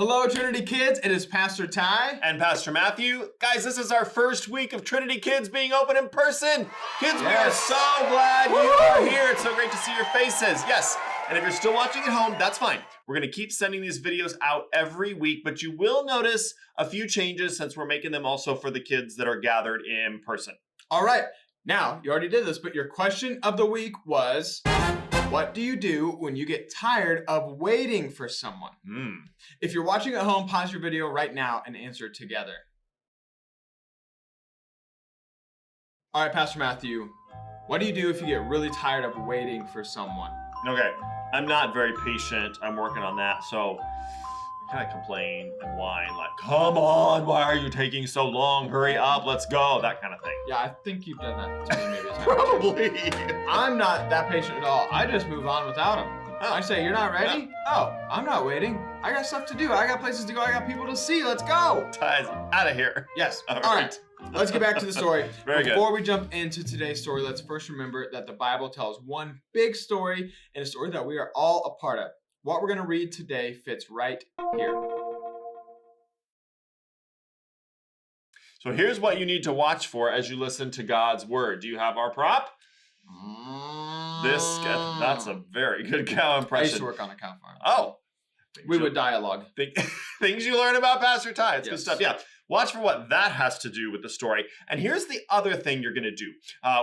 Hello, Trinity kids. It is Pastor Ty. And Pastor Matthew. Guys, this is our first week of Trinity Kids being open in person. Kids, We are so glad you are here. It's so great to see your faces. Yes. And if you're still watching at home, that's fine. We're going to keep sending these videos out every week, but you will notice a few changes since we're making them also for the kids that are gathered in person. All right. Now, you already did this, but your question of the week was, what do you do when you get tired of waiting for someone? If you're watching at home, pause your video right now and answer together. All right, Pastor Matthew, what do you do if you get really tired of waiting for someone? Okay, I'm not very patient. I'm working on that, so I kind of complain and whine like, come on, why are you taking so long? Hurry up, let's go, that kind of thing. Yeah, I think you've done that to me maybe a time. Probably. I'm not that patient at all. I just move on without him. I say, you're not ready? Yeah. Oh, I'm not waiting. I got stuff to do. I got places to go. I got people to see. Let's go. Ty's out of here. Yes. All right. Let's get back to the story. Before we jump into today's story, let's first remember that the Bible tells one big story and a story that we are all a part of. What we're going to read today fits right here. So here's what you need to watch for as you listen to God's word. Do you have our prop? That's a very good cow impression. I used to work on a cow farm. Oh. We would dialogue. Things you learn about Pastor Ty. It's Yes. good stuff. Yeah. Watch for what that has to do with the story. And here's the other thing you're going to do.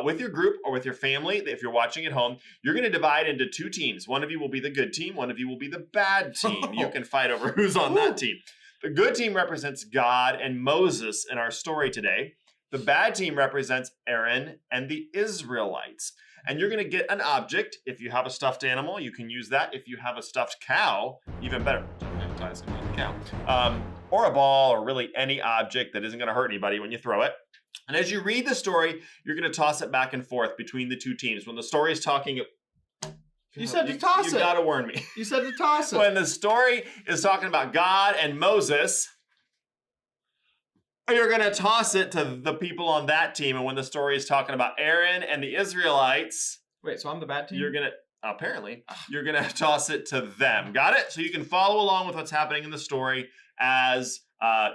With your group or with your family, if you're watching at home, you're going to divide into two teams. One of you will be the good team. One of you will be the bad team. You can fight over who's on that team. The good team represents God and Moses in our story today. The bad team represents Aaron and the Israelites. And you're going to get an object. If you have a stuffed animal, you can use that. If you have a stuffed cow, even better. Ty's going to eat the cow. Or a ball, or really any object that isn't going to hurt anybody when you throw it. And as you read the story, you're going to toss it back and forth between the two teams. When the story is talking... You said to toss it. You got to warn me. You said to toss it. When the story is talking about God and Moses... You're going to toss it to the people on that team. And when the story is talking about Aaron and the Israelites... Wait, so I'm the bad team? You're going to... Apparently, you're going to toss it to them. Got it? So you can follow along with what's happening in the story as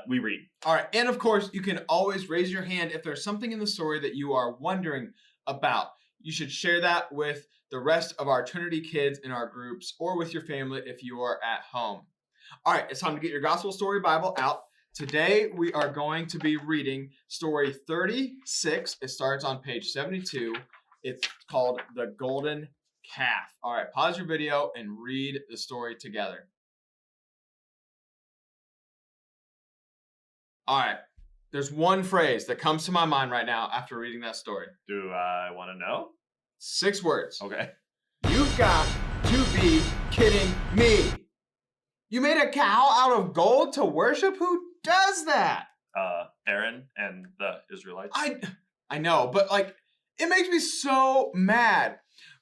we read. All right. And of course, you can always raise your hand if there's something in the story that you are wondering about. You should share that with the rest of our Trinity kids in our groups or with your family if you are at home. All right. It's time to get your Gospel Story Bible out. Today, we are going to be reading story 36. It starts on page 72. It's called The Golden Calf. All right, pause your video and read the story together. All right, there's one phrase that comes to my mind right now after reading that story. Do I want to know? 6 words. Okay. You've got to be kidding me. You made a cow out of gold to worship? Who does that? Aaron and the Israelites. I know, but it makes me so mad.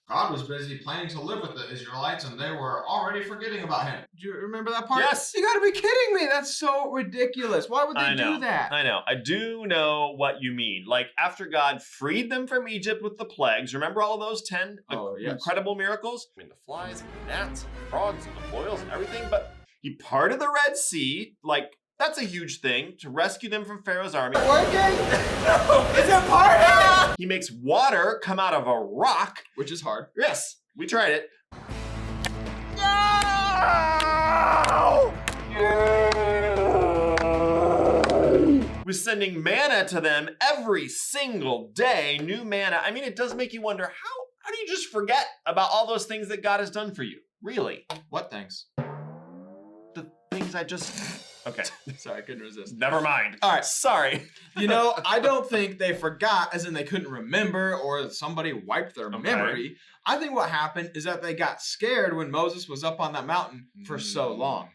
God was busy planning to live with the Israelites, and they were already forgetting about him. Do you remember that part? Yes. You gotta be kidding me. That's so ridiculous. Why would they do that? I know. I do know what you mean. After God freed them from Egypt with the plagues, remember all of those 10 incredible miracles? I mean, the flies and the gnats and the frogs and the boils and everything, but he parted the Red Sea, that's a huge thing, to rescue them from Pharaoh's army. Working? No, is it party? He makes water come out of a rock. Which is hard. Yes, we tried it. No! We're sending manna to them every single day, new manna. I mean, it does make you wonder, how do you just forget about all those things that God has done for you? Really? What things? The things I just... Okay. Sorry, I couldn't resist. Never mind. All right. Sorry. I don't think they forgot, as in they couldn't remember or somebody wiped their memory. I think what happened is that they got scared when Moses was up on that mountain for so long.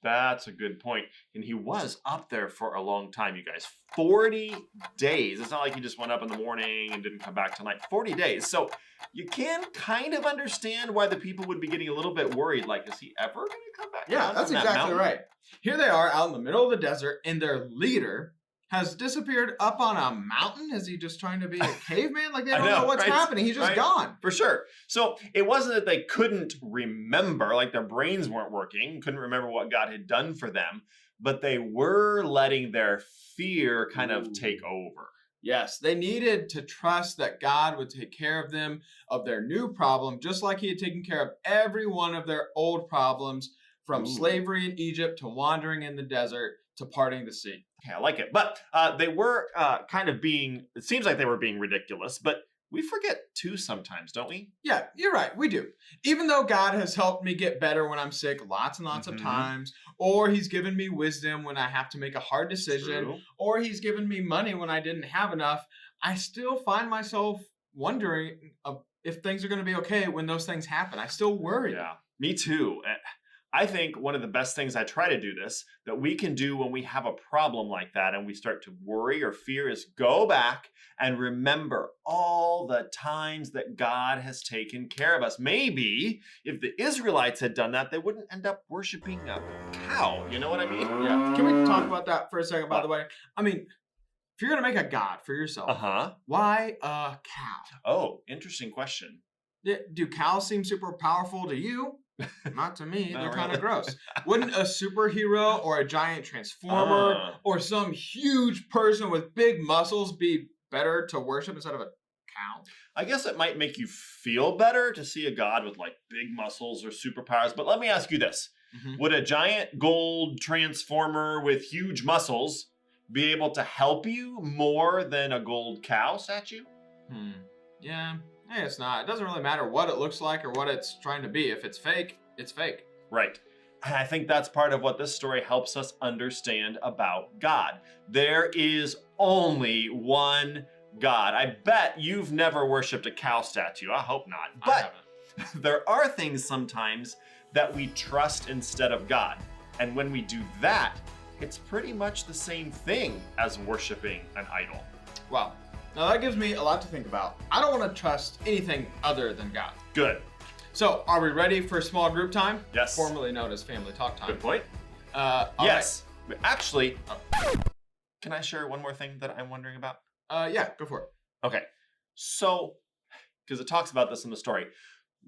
That's a good point. And he was up there for a long time, you guys. 40 days. It's not like he just went up in the morning and didn't come back till night. 40 days. So you can kind of understand why the people would be getting a little bit worried. Is he ever going to come back? Yeah, that's exactly right. Here they are out in the middle of the desert, and their leader has disappeared up on a mountain. Is he just trying to be a caveman? Like they don't know what's right? happening. He's just Right? gone. For sure. So it wasn't that they couldn't remember, like their brains weren't working, couldn't remember what God had done for them, but they were letting their fear kind of take over. Yes, they needed to trust that God would take care of them, of their new problem, just like he had taken care of every one of their old problems, from slavery in Egypt to wandering in the desert to parting the sea. Okay, I like it. But they were kind of being, it seems like they were being ridiculous, but we forget too sometimes, don't we? Yeah, you're right. We do. Even though God has helped me get better when I'm sick lots and lots of times, or he's given me wisdom when I have to make a hard decision, True. or he's given me money when I didn't have enough, I still find myself wondering if things are going to be okay when those things happen. I still worry. Yeah, me too. I think one of the best things, I try to do this, that we can do when we have a problem like that and we start to worry or fear, is go back and remember all the times that God has taken care of us. Maybe if the Israelites had done that, they wouldn't end up worshiping a cow. You know what I mean? Yeah. Can we talk about that for a second, by the way? I mean, if you're going to make a God for yourself, why a cow? Oh, interesting question. Do cows seem super powerful to you? Not to me. Not They're kind really. of gross. Wouldn't a superhero or a giant transformer or some huge person with big muscles be better to worship instead of a cow? I guess it might make you feel better to see a God with like big muscles or superpowers. But let me ask you this. Would a giant gold transformer with huge muscles be able to help you more than a gold cow statue? Yeah. Hey, it's not. It doesn't really matter what it looks like or what it's trying to be. If it's fake, it's fake. Right. And I think that's part of what this story helps us understand about God. There is only one God. I bet you've never worshipped a cow statue. I hope not. But there are things sometimes that we trust instead of God. And when we do that, it's pretty much the same thing as worshiping an idol. Wow. Now that gives me a lot to think about. I don't want to trust anything other than God. Good. So, are we ready for small group time? Yes. Formerly known as family talk time. Good point. Yes. Right. Actually, can I share one more thing that I'm wondering about? Yeah, go for it. Okay. So, because it talks about this in the story,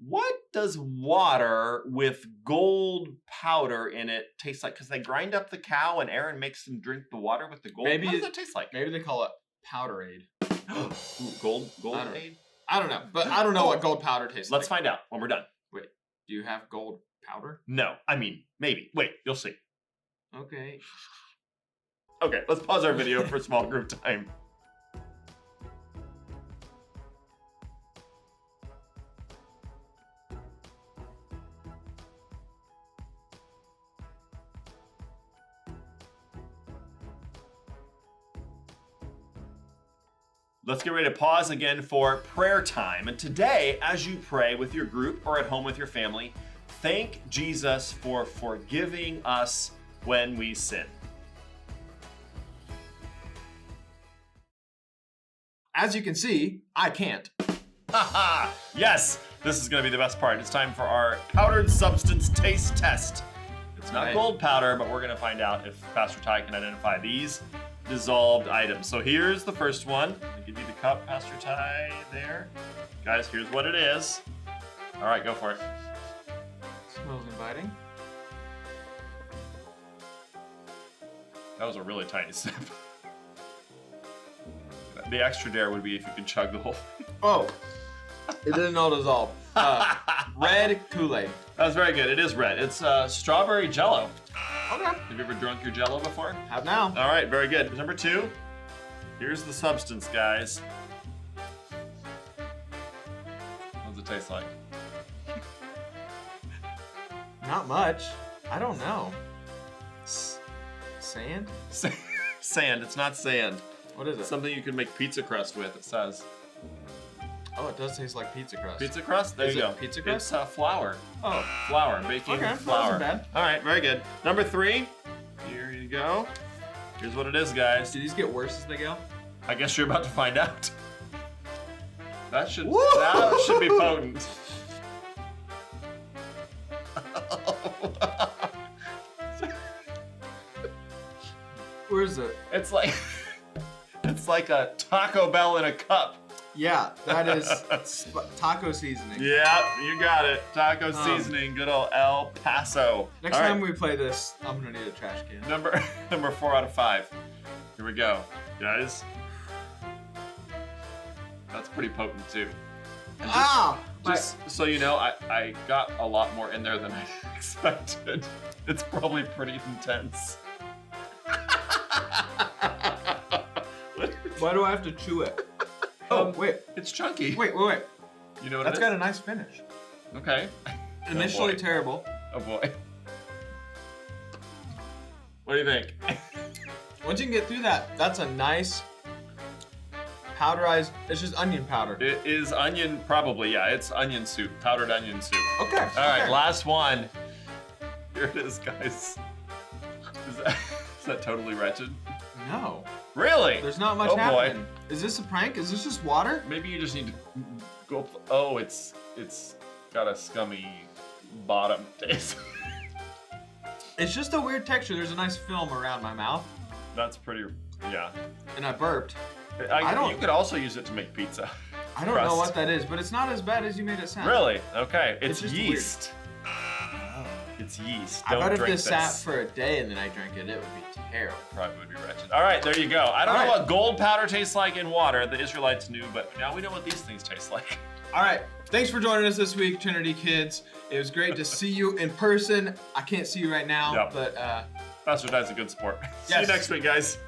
what does water with gold powder in it taste like? Because they grind up the cow and Aaron makes them drink the water with the gold. Maybe, what does it taste like? Maybe they call it Powderade. Ooh, gold aid? I don't know, but I don't know what gold powder tastes like. Let's find out when we're done. Wait, do you have gold powder? No, I mean, maybe. Wait, you'll see. Okay. Okay, let's pause our video for small group time. Let's get ready to pause again for prayer time. And today, as you pray with your group or at home with your family, thank Jesus for forgiving us when we sin. As you can see, I can't. Haha! Yes, this is going to be the best part. It's time for our powdered substance taste test. It's not gold powder, but we're going to find out if Pastor Ty can identify these dissolved items. So here's the first one. I'll give you the cup, Pastor Ty, there. Guys, here's what it is. All right, go for it. Smells inviting. That was a really tiny sip. The extra dare would be if you could chug the whole thing. Oh, it didn't all dissolve. Red Kool-Aid. That was very good. It is red. It's strawberry Jello. Okay. Have you ever drunk your Jello before? Have now. All right, very good. Number 2. Here's the substance, guys. What does it taste like? Not much. I don't know. Sand? Sand. It's not sand. What is it? It's something you can make pizza crust with, it says. Oh, it does tace like pizza crust. Pizza crust? There Is you it go. pizza crust? It's flour. Oh. Flour. Baking Okay, flour. that wasn't bad. All right, very good. Number 3. Here you go. Here's what it is, guys. Do these get worse as they go? I guess you're about to find out. That should be potent. Where is it? It's like is like a Taco Bell in a cup. Yeah, that is taco seasoning. Yeah, you got it. Taco seasoning, good old El Paso. Next time we play this, I'm gonna need a trash can. Number 4 out of 5. Here we go, guys. That's pretty potent too. And just so you know, I got a lot more in there than I expected. It's probably pretty intense. Why do I have to chew it? Wait. It's chunky. Wait. You know what That's got a nice finish. Okay. Initially terrible. Oh boy. What do you think? Once you can get through that, that's a nice powderized, it's just onion powder. It is onion, probably, yeah. It's onion soup, powdered onion soup. Okay. All right, last one. Here it is, guys. Is that totally wretched? No. Really? There's not much happening. Boy. Is this a prank? Is this just water? Maybe you just need to go. Oh, it's got a scummy bottom taste. It's just a weird texture. There's a nice film around my mouth. That's pretty, yeah. And I burped. You could also use it to make pizza. I don't know what that is, but it's not as bad as you made it sound. Really? Okay. It's just yeast. It's yeast. I bet if this sat for a day and then I drank it, it would be terrible. Probably would be wretched. All right, there you go. I don't know what gold powder tastes like in water. The Israelites knew, but now we know what these things taste like. All right. Thanks for joining us this week, Trinity kids. It was great to see you in person. I can't see you right now, but Pastor Di's a good sport. Yes. See you next week, guys.